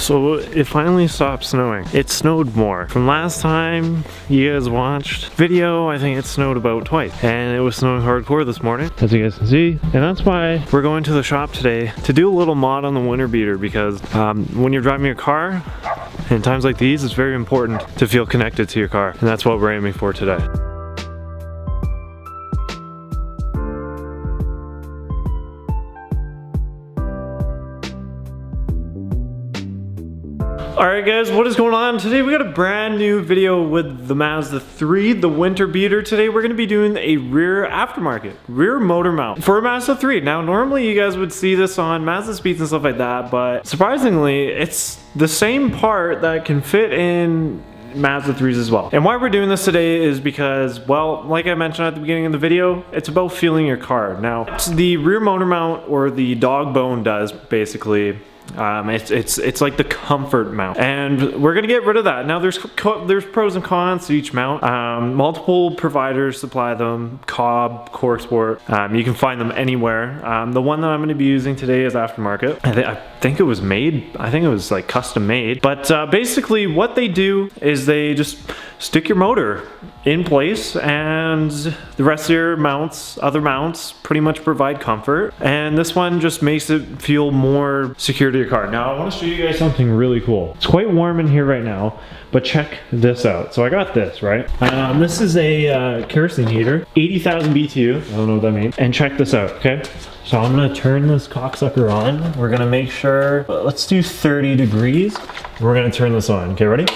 So it finally stopped snowing. It snowed more. From last time you guys watched video, I think it snowed about twice. And it was snowing hardcore this morning, as you guys can see. And that's why we're going to the shop today to do a little mod on the winter beater, because when you're driving your car, in times like these, it's very important to feel connected to your car. And that's what we're aiming for today. Alright guys, what is going on? Today we got a brand new video with the Mazda 3, the winter beater. Today we're going to be doing a rear aftermarket, rear motor mount for a Mazda 3. Now normally you guys would see this on Mazda Speeds and stuff like that, but surprisingly it's the same part that can fit in Mazda 3s as well. And why we're doing this today is because, well, like I mentioned at the beginning of the video, it's about feeling your car. Now, the rear motor mount, or the dog bone, does basically it's like the comfort mount, and we're gonna get rid of that. Now there's pros and cons to each mount. Multiple providers supply them: Cobb, CoreSport. You can find them anywhere. The one that I'm gonna be using today is aftermarket. I think it was made, I think it was like custom made, but basically what they do is they just stick your motor in place, and the rest of your mounts, other mounts, pretty much provide comfort, and this one just makes it feel more secure to your car. Now I want to show you guys something really cool. It's quite warm in here right now, but check this out. So I got this, right? This is a kerosene heater, 80,000 BTU, I don't know what that means, and check this out, okay? So I'm gonna turn this cocksucker on. We're gonna make sure, let's do 30 degrees. We're gonna turn this on, okay, ready?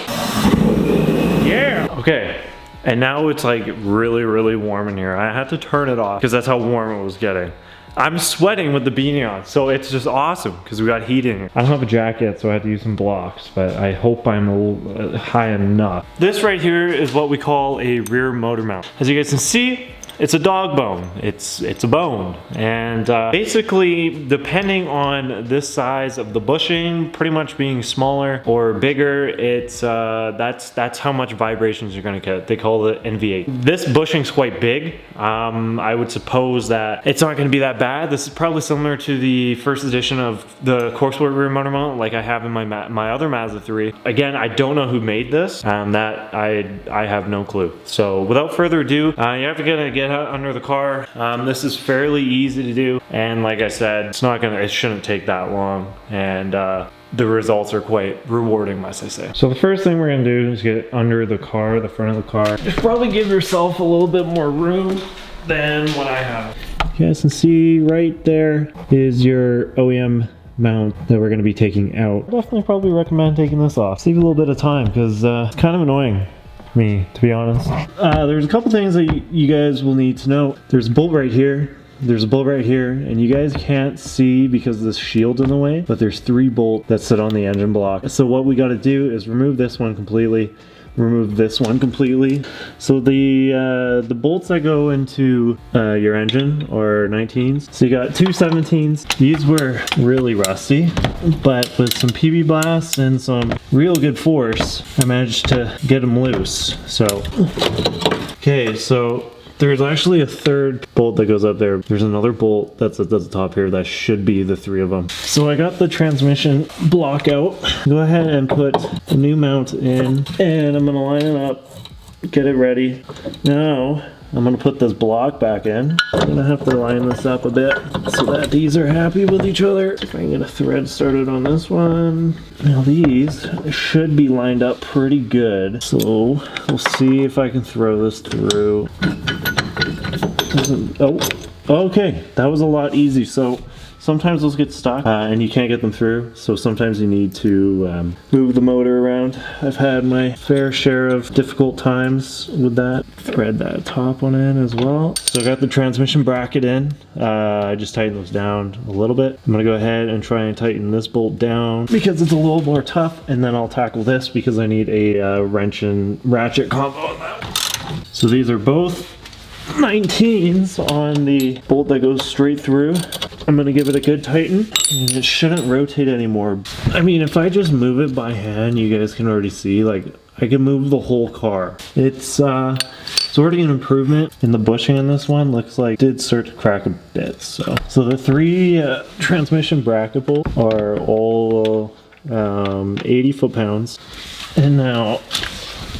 Yeah! Okay, and now it's like really warm in here. I had to turn it off because that's how warm it was getting. I'm sweating with the beanie on, so it's just awesome because we got heat in here. I don't have a jacket, so I have to use some blocks, but I hope I'm a little high enough. This right here is what we call a rear motor mount. As you guys can see, it's a dog bone. It's a bone, and basically, depending on this size of the bushing, pretty much being smaller or bigger, it's that's how much vibrations you're gonna get. They call it NV8. This bushing's quite big. I would suppose that it's not gonna be that bad. This is probably similar to the first edition of the CoreSport rear motor mount, like I have in my other Mazda 3. Again, I don't know who made this. That I have no clue. So without further ado, you have to get out under the car. This is fairly easy to do, and like I said, it shouldn't take that long, and the results are quite rewarding, must I say. So the first thing we're gonna do is get under the car, the front of the car. Just probably give yourself a little bit more room than what I have. You guys can see right there is your OEM mount that we're gonna be taking out. Definitely probably recommend taking this off. Save a little bit of time, because it's kind of annoying me, to be honest. There's a couple things that you guys will need to know. There's a bolt right here, there's a bolt right here, and you guys can't see because this shield's in the way, but there's 3 bolts that sit on the engine block. So what we got to do is remove this one completely, remove this one completely. So the bolts that go into your engine are 19s. So you got 2 17s. These were really rusty, but with some PB blasts and some real good force, I managed to get them loose. So, okay, so there's actually a 3rd bolt that goes up there. There's another bolt that's at the top here that should be the 3 of them. So I got the transmission block out. Go ahead and put a new mount in, and I'm gonna line it up, get it ready. Now, I'm gonna put this block back in. I'm gonna have to line this up a bit so that these are happy with each other. If I can get a thread started on this one. Now these should be lined up pretty good. So we'll see if I can throw this through. Oh, okay, that was a lot easy. So sometimes those get stuck and you can't get them through, so sometimes you need to move the motor around. I've had my fair share of difficult times with that. Thread that top one in as well. So I got the transmission bracket in. I just tightened those down a little bit. I'm gonna go ahead and try and tighten this bolt down because it's a little more tough, and then I'll tackle this because I need a wrench and ratchet combo on that. So these are both 19s on the bolt that goes straight through. I'm gonna give it a good tighten, and it shouldn't rotate anymore. I mean, if I just move it by hand, you guys can already see, like, I can move the whole car. It's sort of an improvement in the bushing in this one. Looks like it did start to crack a bit. So the 3 transmission bracket bolts are all some 80 foot-pounds. And now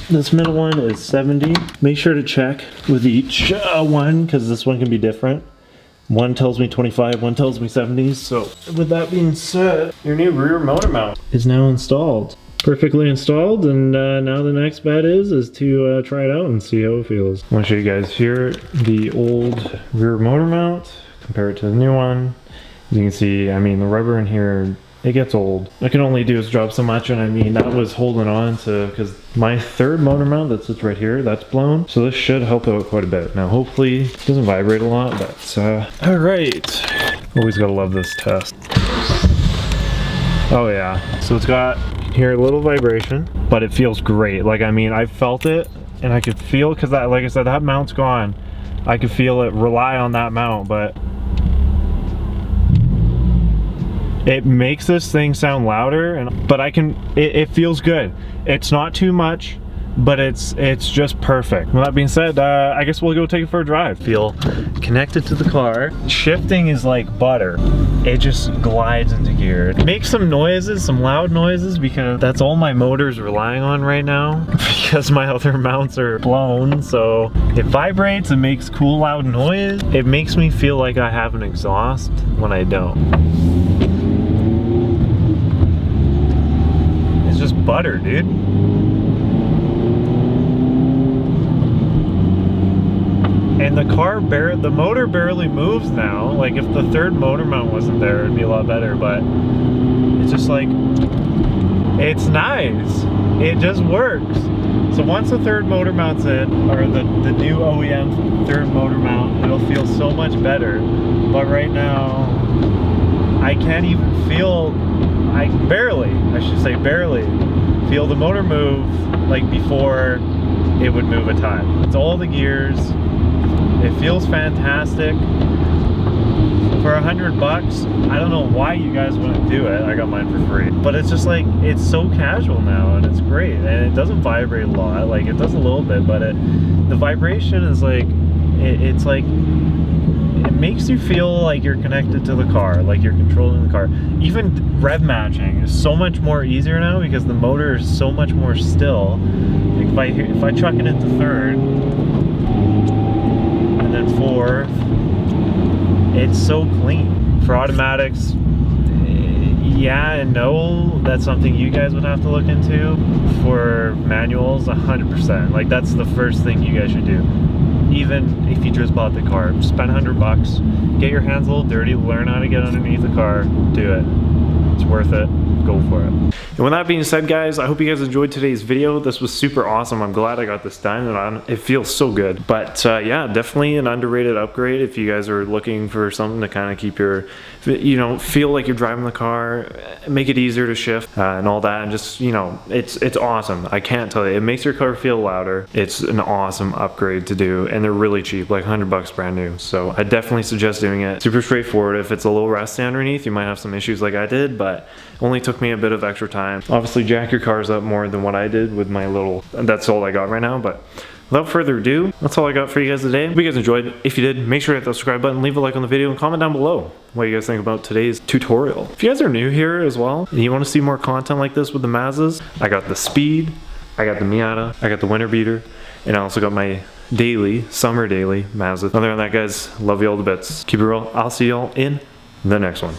this middle one is 70. Make sure to check with each one, because this one can be different. One tells me 25, one tells me 70. So with that being said, your new rear motor mount is now installed. Perfectly installed, and now the next bet is to try it out and see how it feels. I want to show you guys here the old rear motor mount, compare it to the new one. As you can see, I mean, the rubber in here, it gets old. I can only do is drop so much, and I mean, that was holding on to, because my third motor mount that sits right here, that's blown. So this should help out quite a bit. Now, hopefully, it doesn't vibrate a lot, but all right. Always gotta love this test. Oh yeah, so it's got, hear a little vibration, but it feels great. Like, I mean, I felt it, and I could feel, because that, like I said, that mount's gone. I could feel it rely on that mount, but it makes this thing sound louder, but it feels good. It's not too much, but it's just perfect. With that being said, I guess we'll go take it for a drive. Feel connected to the car. Shifting is like butter. It just glides into gear. It makes some noises, some loud noises, because that's all my motor's relying on right now, because my other mounts are blown. So it vibrates, it makes cool loud noise. It makes me feel like I have an exhaust when I don't. It's just butter, dude. And the car, the motor barely moves now. Like, if the third motor mount wasn't there, it'd be a lot better, but it's just like, it's nice. It just works. So once the third motor mount's in, or the new OEM third motor mount, it'll feel so much better. But right now, I can't even feel, I should say barely, feel the motor move like before it would move a time. It's all the gears. It feels fantastic. For $100, I don't know why you guys wouldn't do it. I got mine for free. But it's just like, it's so casual now, and it's great. And it doesn't vibrate a lot. Like, it does a little bit, but the vibration is like, it's like, it makes you feel like you're connected to the car, like you're controlling the car. Even rev matching is so much more easier now, because the motor is so much more still. Like, if I chuck it into third, and then fourth, it's so clean. For automatics, yeah and no, that's something you guys would have to look into. For manuals, 100%. Like, that's the first thing you guys should do. Even if you just bought the car, spend $100, get your hands a little dirty, learn how to get underneath the car, do it. It's worth it. Go for it. And with that being said, guys, I hope you guys enjoyed today's video. This was super awesome. I'm glad I got this done, and it feels so good. But yeah, definitely an underrated upgrade if you guys are looking for something to kind of keep your, you know, feel like you're driving the car, make it easier to shift and all that. And just, you know, it's awesome. I can't tell you. It makes your car feel louder. It's an awesome upgrade to do, and they're really cheap, like $100 brand new. So I definitely suggest doing it. Super straightforward. If it's a little rusty underneath, you might have some issues like I did, but only took me a bit of extra time. Obviously, jack your cars up more than what I did with my little, that's all I got right now. But without further ado, that's all I got for you guys today. Hope you guys enjoyed. If you did, make sure to hit that subscribe button, leave a like on the video, and comment down below what you guys think about today's tutorial. If you guys are new here as well, and you want to see more content like this with the Mazdas, I got the Speed, I got the Miata, I got the Winter Beater, and I also got my summer daily Mazda. Other than that, guys, love you all to bits. Keep it real. I'll see y'all in the next one.